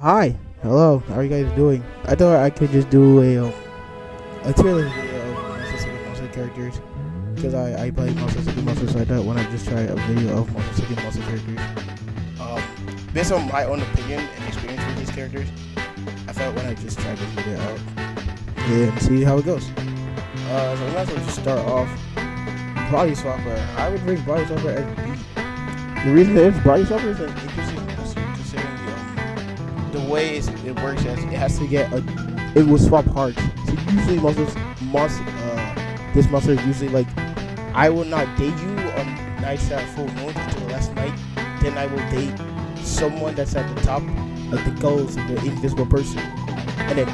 Hi, hello. How are you guys doing? I thought I could just do a tier list video of monster characters because I play monster, so I thought why not just try a video of monster characters. Um, Based on my own opinion and experience with these characters, I thought why not just try this video out and see how it goes. So we might as well just start off. Body Swapper. I would rate Body Swapper as B. The reason is Body Swapper is an interesting monster considering the way it works is it has to get it will swap hearts. So usually this monster is usually like, I will not date you on nights at full moon until the last night. Then I will date someone that's at the top, like the ghost, the invisible person, and then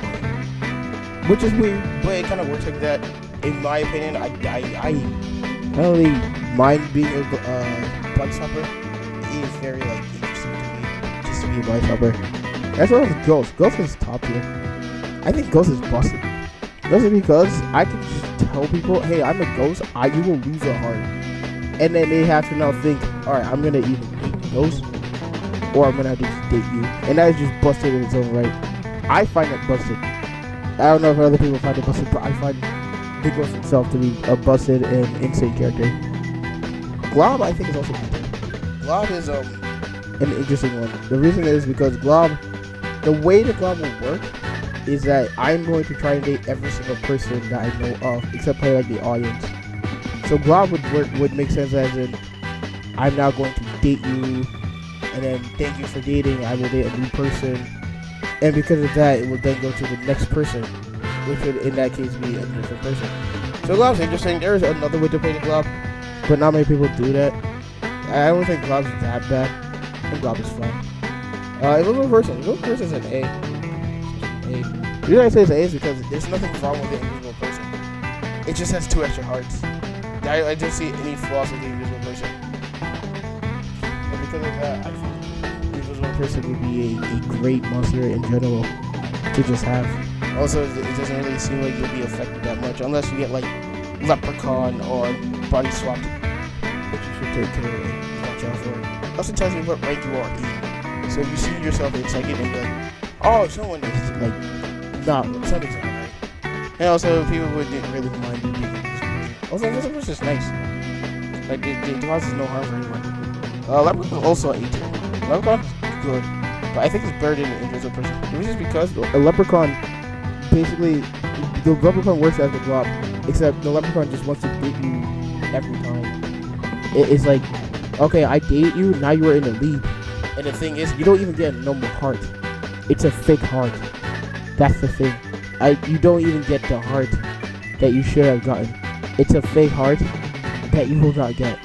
which is weird, but it kind of works like that. In my opinion, I don't really mind being a body swapper. It is very like interesting to me just to be a body swapper. That's why with Ghost. Ghost is top tier. I think Ghost is busted. That's because I can just tell people, hey, I'm a ghost, you will lose a heart. And then they have to now think, alright, I'm gonna either date the ghost or I'm gonna have to just date you. And that is just busted in its own right. I find it busted. I don't know if other people find it busted, but I find the Ghost itself to be a busted and insane character. Glob, I think, is also good. Glob is an interesting one. The reason is because Glob, the way the Glob will work is that I'm going to try and date every single person that I know of, except probably like the audience. So Glob would make sense as in, I'm now going to date you, and then thank you for dating, I will date a new person, and because of that, it will then go to the next person, which would in that case be a different person. So Glob's interesting. There is another way to play the Glob, but not many people do that. I don't think Glob's that bad. I think Glob is fun. Invisible person is an A. The reason I say it's an A is because there's nothing wrong with the invisible person. It just has 2 extra hearts. I don't see any flaws with the invisible person. And because of that, I think the invisible person would be a great monster in general to just have. Also, it doesn't really seem like you'll be affected that much unless you get like Leprechaun or Body Swapped, which you should take care of and watch out for. It also tells you what rank you are in. So if you see yourself in second and you're like, oh, someone is like, nah, something's not right. And also, people wouldn't really mind you being this person. Also, this was just nice. Like, it causes no harm for anyone. Leprechaun is also an A tier. Leprechaun is good, but I think it's better than an invisible person. The reason is because a Leprechaun, basically, the Leprechaun works as the Glob, except the Leprechaun just wants to date you every time. It's like, okay, I dated you, now you are in the lead. And the thing is, you don't even get a normal heart. It's a fake heart. That's the thing. You don't even get the heart that you should have gotten. It's a fake heart that you will not get.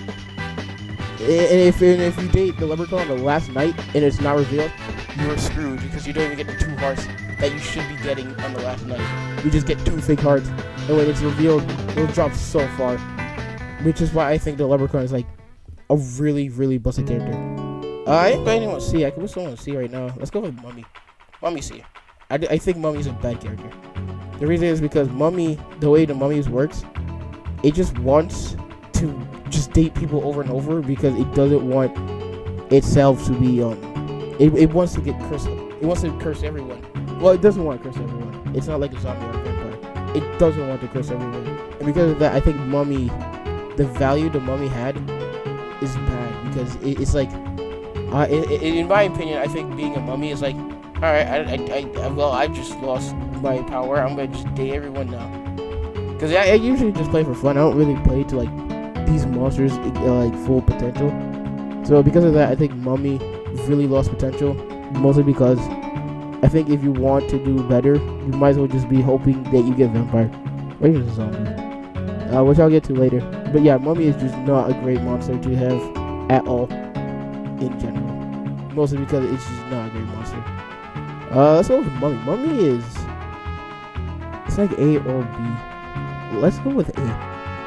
And if you date the Leprechaun the last night and it's not revealed, you are screwed because you don't even get the 2 hearts that you should be getting on the last night. You just get 2 fake hearts, and when it's revealed, it'll drop so far. Which is why I think the Leprechaun is like a really, really busted character. I ain't got anyone C. I can put someone C right now. Let's go with Mummy. Mummy C. I think Mummy's a bad character. The reason is because Mummy, the way the Mummies works, it just wants to just date people over and over because it doesn't want itself to be it wants to get cursed. It wants to curse everyone. Well, it doesn't want to curse everyone. It's not like a zombie or a vampire. It doesn't want to curse everyone. And because of that, I think Mummy, the value the Mummy had is bad because it's like, in my opinion, I think being a mummy is like, alright, I just lost my power. I'm gonna just date everyone now. Because I usually just play for fun. I don't really play to like these monsters like full potential. So because of that, I think Mummy really lost potential. Mostly because I think if you want to do better, you might as well just be hoping that you get vampire or even a zombie. Which I'll get to later. But yeah, Mummy is just not a great monster to have at all in general. Mostly because it's just not a great monster. Let's go with Mummy. Mummy is, it's like A or B. Let's go with A.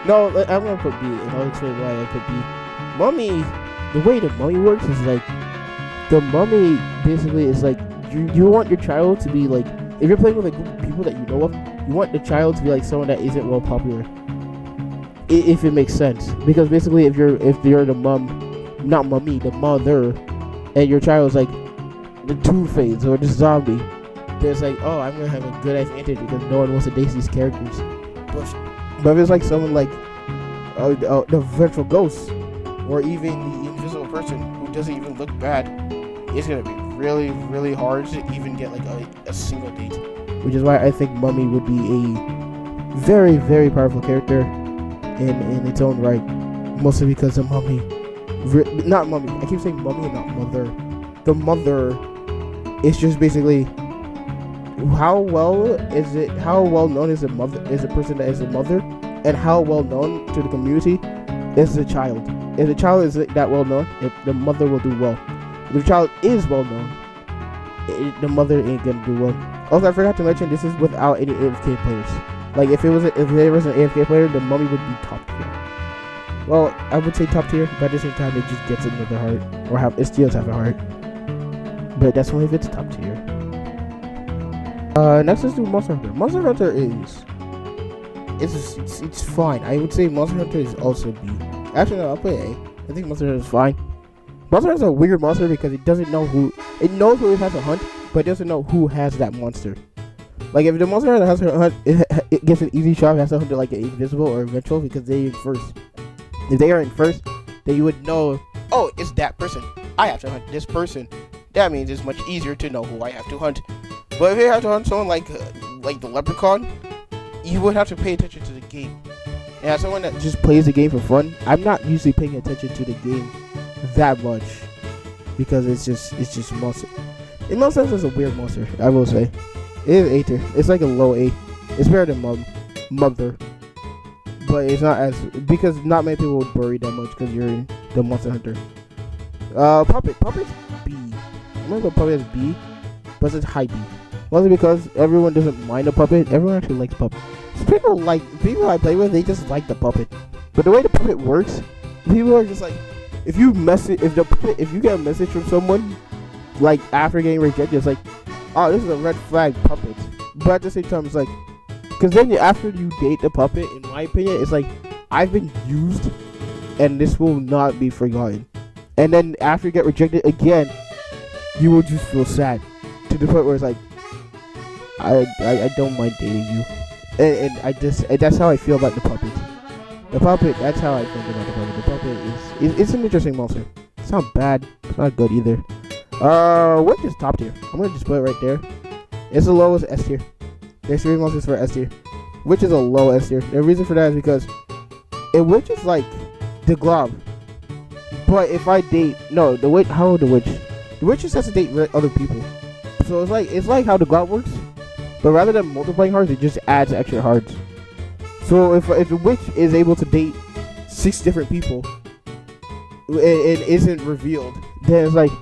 No, I'm gonna put B, and I'll explain why I put B. Mummy, the way the Mummy works is like, the Mummy basically is like, you want your child to be like, if you're playing with a group of people that you know of, you want the child to be like someone that isn't well popular. If it makes sense, because basically if you're the mom, not mummy, the mother, and your child is like the Two-Face or the zombie, there's like, oh, I'm gonna have a good advantage because no one wants to date these characters. But if it's like someone like the Vengeful Ghost or even the Invisible Person who doesn't even look bad, it's gonna be really, really hard to even get like a single date. Which is why I think Mummy would be a very, very powerful character in its own right. Mostly because the Mummy, not Mummy. I keep saying Mummy and not Mother. The Mother is just basically how well known is a mother, is a person that is a mother, and how well known to the community is the child. If the child is that well known, if the mother will do well. If the child is well known, the mother ain't gonna do well. Also, I forgot to mention this is without any AFK players. Like if there was an AFK player, the Mummy would be top tier. Well, I would say top tier, but at the same time, it just gets another heart, or it steals half a heart. But that's only if it's top tier. Next let's do Monster Hunter. Monster Hunter it's fine. I would say Monster Hunter is also B. Actually, no, I'll play A. I think Monster Hunter is fine. Monster Hunter is a weird monster because it doesn't know who. It knows who it has to hunt, but it doesn't know who has that monster. Like if the monster hunter has to hunt, it gets an easy shot. It has to hunt like an invisible or eventual because they're in first. If they are in first, then you would know. Oh, it's that person. I have to hunt this person. That means it's much easier to know who I have to hunt. But if you have to hunt someone like the Leprechaun, you would have to pay attention to the game. And as someone that just plays the game for fun, I'm not usually paying attention to the game that much because it's just monster. In most sense, it's a weird monster. I will say, it is A tier. It's like a low A. It's better than Mother, but it's not as because not many people would worry that much because you're in the Monster Hunter. Puppet's B. I'm gonna go Puppet as B, but it's high B. Mostly because everyone doesn't mind a puppet. Everyone actually likes puppet. People I play with, they just like the puppet. But the way the puppet works, people are just like, if you get a message from someone, like after getting rejected, it's like, oh, this is a red flag puppet. But at the same time, it's like, because then after you date the puppet, in my opinion, it's like, I've been used, and this will not be forgotten. And then after you get rejected again, you will just feel sad to the point where it's like, I don't mind dating you, and that's how I feel about the puppet. The puppet, that's how I think about the puppet. The puppet it's an interesting monster. It's not bad. It's not good either. Witch is top tier. I'm gonna just put it right there. It's the lowest S tier. There's 3 monsters for S tier. Witch is a low S tier. The reason for that is because Witch is like the Glob. But if I date the witch, how the witch? The witch just has to date other people. So it's like how the Glob works. But rather than multiplying hearts, it just adds extra hearts. So if the witch is able to date 6 different people, it isn't revealed, then it's like,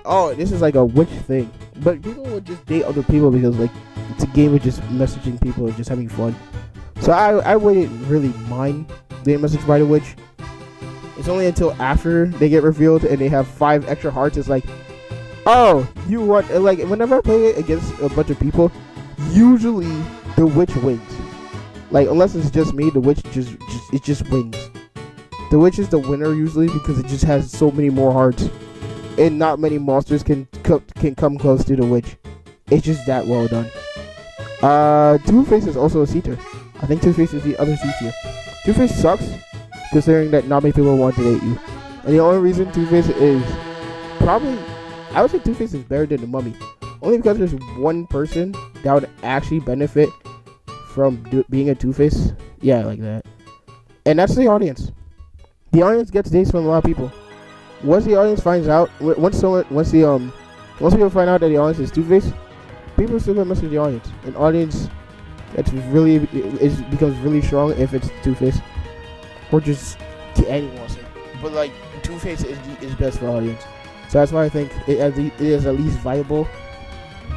oh, this is like a witch thing. But people would just date other people because like it's a game of just messaging people and just having fun. So I wouldn't really mind being messaged by the witch. It's only until after they get revealed and they have 5 extra hearts, it's like, oh, you want, like, whenever I play it against a bunch of people, usually the witch wins. Like, unless it's just me, the witch just wins. The witch is the winner usually because it just has so many more hearts, and not many monsters can come close to the witch. It's just that well done. Two-Face is also a C tier. I think Two-Face is the other C tier. Two-Face sucks, considering that not many people want to date you. And the only reason Two-Face is probably, I would say Two-Face is better than the Mummy. Only because there's one person that would actually benefit from being a Two-Face. Yeah, like that. And that's the audience. The audience gets dates from a lot of people. Once the audience finds out, once people find out that the audience is Two-Face, people still gonna message the audience. An audience becomes really strong if it's Two-Face, or just any monster. But like Two-Face is best for audience, so that's why I think it is at least viable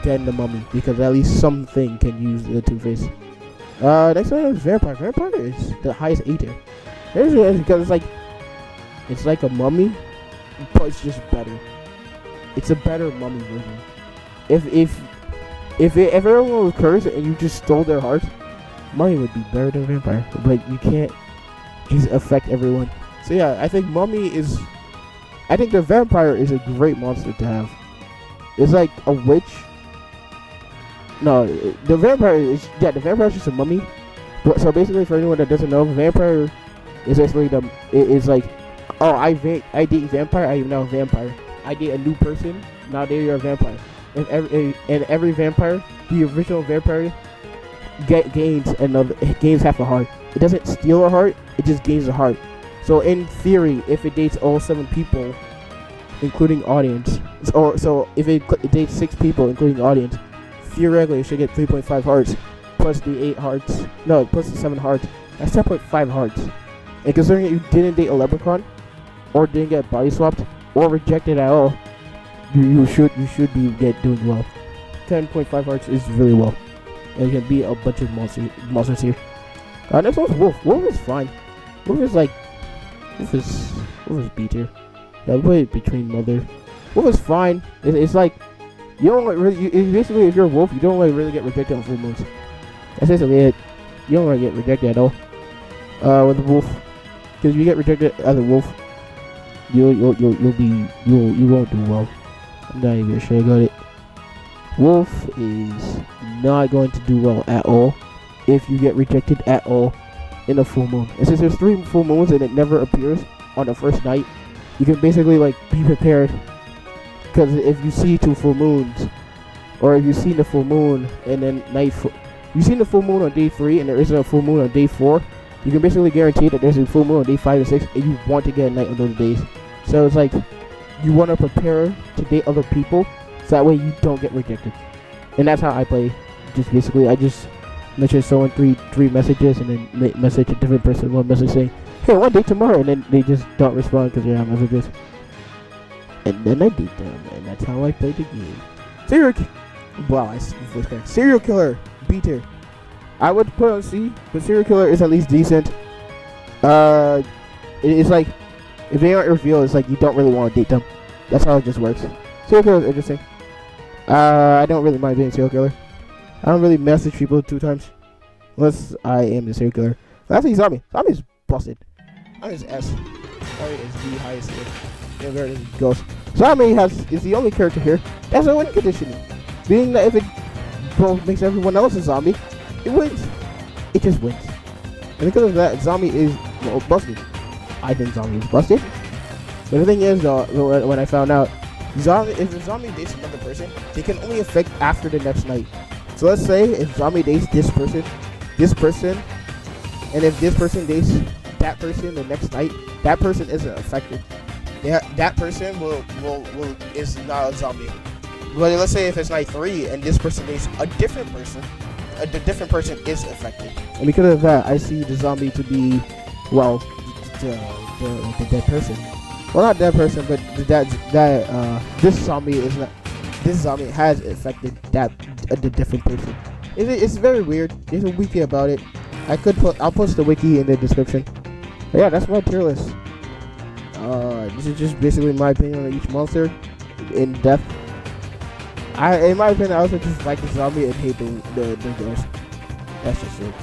than the Mummy, because at least something can use the Two-Face. Next one is Vampire. Vampire is the highest A tier. Because it's like a Mummy, but it's just better. It's a better Mummy version. If everyone was cursed and you just stole their heart, Mummy would be better than Vampire. But you can't just affect everyone. So yeah, I think the Vampire is a great monster to have. It's like a witch. No, the vampire is just a mummy. But so basically, for anyone that doesn't know, vampire is basically it's like, oh, I date vampire. I am now a vampire. I date a new person. Now you're a vampire. And every vampire, the original vampire, gains half a heart. It doesn't steal a heart. It just gains a heart. So in theory, if it dates all 7 people, including audience, so if it dates 6 people, including audience, theoretically it should get 3.5 hearts, plus the 8 hearts. No, plus the 7 hearts. That's 10.5 hearts. And considering you didn't date a leprechaun, or didn't get body swapped, or rejected at all, you should be doing well. 10.5 hearts is really well. And you can beat a bunch of monsters here. Next one's Wolf. Wolf is fine. Wolf is B tier. Yeah, put it between Mother. Wolf is fine. It's like you don't like really. Basically, if you're a wolf, you don't like really get rejected on full moons. That's basically it. You don't really get rejected at all. With the wolf, because if you get rejected as a wolf, you won't do well. I'm not even sure I got it. Wolf is not going to do well at all if you get rejected at all in a full moon. And since there's 3 full moons and it never appears on the first night, you can basically like be prepared. Because if you see 2 full moons, or if you've seen the full moon and then you've seen the full moon on day 3 and there isn't a full moon on day 4, you can basically guarantee that there's a full moon on day 5 and 6, and you want to get a night on those days. So it's like you want to prepare to date other people, so that way you don't get rejected. And that's how I play. Just basically, I just message someone 3 messages, and then message a different person 1 message saying, "Hey, I want to date tomorrow," and then they just don't respond because they're on messages. And then I date them, and that's how I play the game. Serial killer, B tier. I would put on C, but serial killer is at least decent. It's like if they aren't revealed, it's like you don't really want to date them. That's how it just works. Serial killer is interesting. I don't really mind being a serial killer. I don't really message people 2 times unless I am the serial killer. Lastly, zombie. Zombie is busted. Zombie is S. Zombie is the highest tier. Yeah, there it is. Ghost. Zombie is the only character here that's a win condition. Being that if it both makes everyone else a zombie, it wins. It just wins. And because of that, zombie is busted. I think zombie is busted. But the thing is, when I found out, if a zombie dates another person, they can only affect after the next night. So let's say if zombie dates this person, and if this person dates that person the next night, that person isn't affected. That person is not a zombie. But let's say if it's night 3 and this person dates a different person, the different person is affected. And because of that, I see the zombie to be, well, the dead person. Well, not dead person, but this zombie is not. This zombie has affected the different person. It's very weird. There's a wiki about it. I'll post the wiki in the description. But yeah, that's my tier list. This is just basically my opinion on each monster in depth. In my opinion, I also just like the zombie and hate the ghost. That's just it.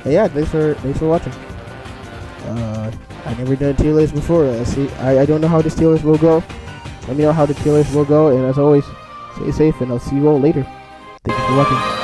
And yeah, thanks for watching. I never done a tier list before. I don't know how this tier list will go. Let me know how the tier list will go, and as always, stay safe, and I'll see you all later. Thank you for watching.